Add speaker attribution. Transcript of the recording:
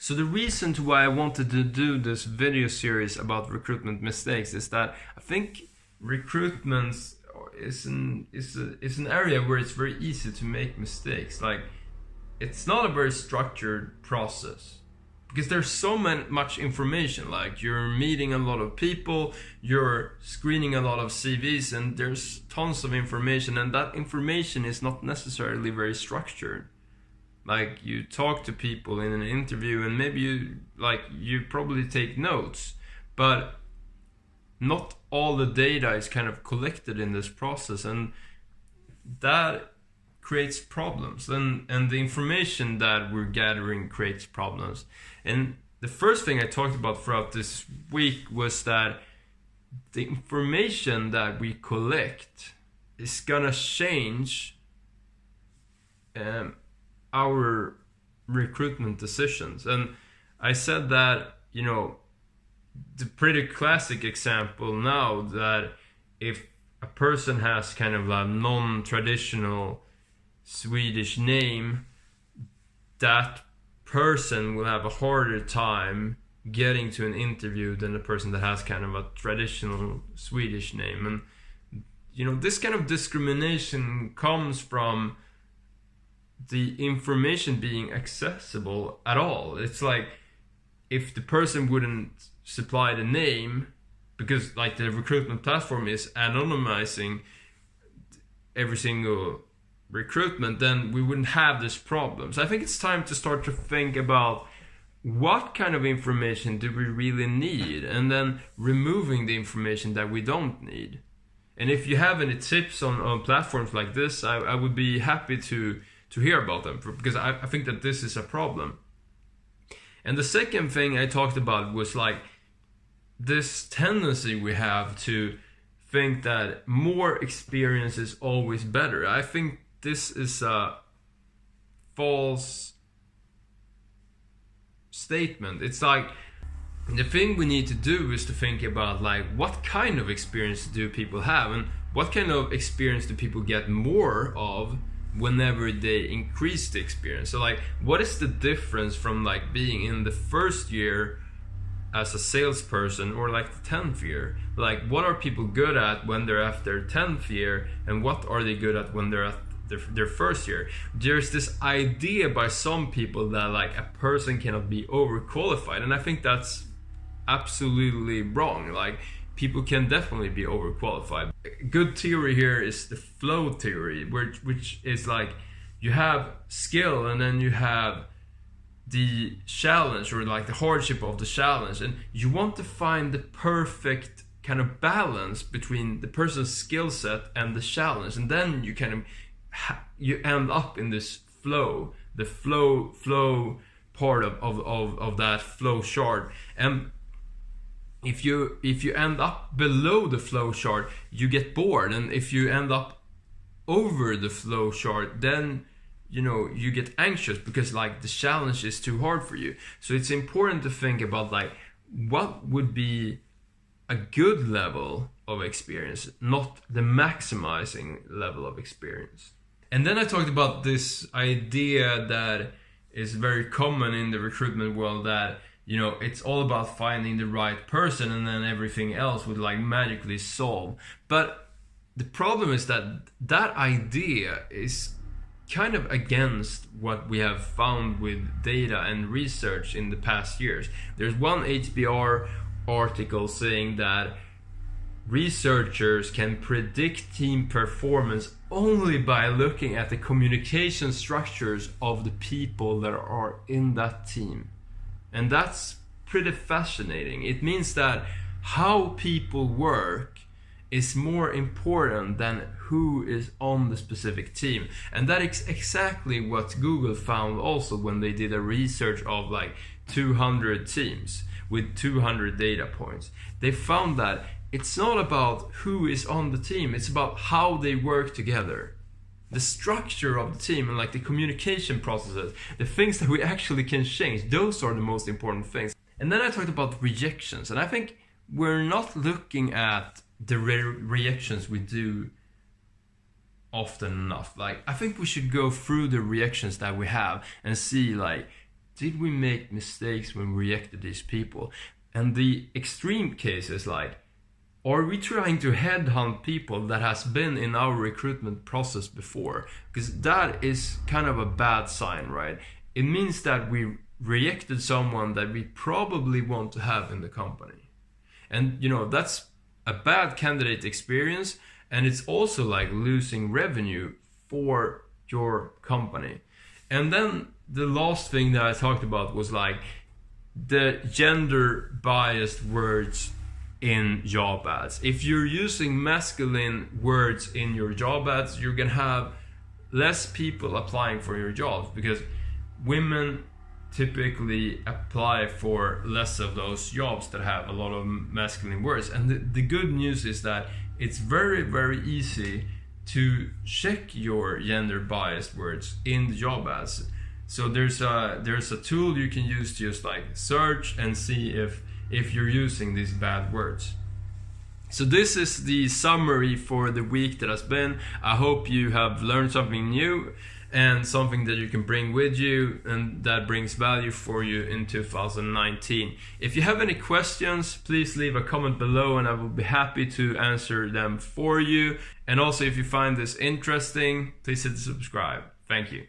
Speaker 1: So the reason to why I wanted to do this video series about recruitment mistakes is that I think recruitment is an area where it's very easy to make mistakes. Like, it's not a very structured process because there's so much information. Like, you're meeting a lot of people, you're screening a lot of CVs, and there's tons of information, and that information is not necessarily very structured. Like, you talk to people in an interview and maybe you probably take notes, but not all the data is kind of collected in this process, and that creates problems, and the information that we're gathering creates problems. And the first thing I talked about throughout this week was that the information that we collect is gonna change our recruitment decisions. And I said that, the pretty classic example now, that if a person has kind of a non-traditional Swedish name, that person will have a harder time getting to an interview than the person that has kind of a traditional Swedish name. And this kind of discrimination comes from the information being accessible at all. It's like, if the person wouldn't supply the name, because like the recruitment platform is anonymizing every single recruitment, then we wouldn't have this problem. So I think it's time to start to think about what kind of information do we really need, and then removing the information that we don't need. And if you have any tips on platforms like this, I would be happy to hear about them, because I think that this is a problem. And the second thing I talked about was like this tendency we have to think that more experience is always better. I think this is a false statement. It's like, the thing we need to do is to think about like, what kind of experience do people have, and what kind of experience do people get more of whenever they increase the experience. So like, what is the difference from like being in the first year as a salesperson or like the 10th year? Like, what are people good at when they're at their 10th year, and what are they good at when they're at their first year? There's this idea by some people that like a person cannot be overqualified, and I think that's absolutely wrong. Like, people can definitely be overqualified. A good theory here is the flow theory, which is like, you have skill and then you have the challenge, or like the hardship of the challenge, and you want to find the perfect kind of balance between the person's skill set and the challenge, and then you kind of you end up in this flow, the flow part of that flow chart. And if you end up below the flow chart, you get bored, and if you end up over the flow chart, then you get anxious because like the challenge is too hard for you. So it's important to think about like, what would be a good level of experience, not the maximizing level of experience. And then I talked about this idea that is very common in the recruitment world, that it's all about finding the right person and then everything else would like magically solve. But the problem is that that idea is kind of against what we have found with data and research in the past years. There's one HBR article saying that researchers can predict team performance only by looking at the communication structures of the people that are in that team. And that's pretty fascinating. It means that how people work is more important than who is on the specific team. And that is exactly what Google found also when they did a research of like 200 teams with 200 data points. They found that it's not about who is on the team, it's about how they work together. The structure of the team and like the communication processes, the things that we actually can change, those are the most important things. And then I talked about rejections, and I think we're not looking at the reactions we do often enough. Like, I think we should go through the reactions that we have and see like, did we make mistakes when we rejected these people? And the extreme cases, like, are we trying to headhunt people that has been in our recruitment process before? Because that is kind of a bad sign, right? It means that we rejected someone that we probably want to have in the company. And that's a bad candidate experience, and it's also like losing revenue for your company. And then the last thing that I talked about was like the gender biased words in job ads. If you're using masculine words in your job ads, you're gonna have less people applying for your jobs, because women typically apply for less of those jobs that have a lot of masculine words. And the good news is that it's very, very easy to check your gender biased words in the job ads. So there's a tool you can use to just like search and see if you're using these bad words. So this is the summary for the week that has been. I hope you have learned something new and something that you can bring with you and that brings value for you in 2019. If you have any questions, please leave a comment below and I will be happy to answer them for you. And also, if you find this interesting, please hit subscribe. Thank you.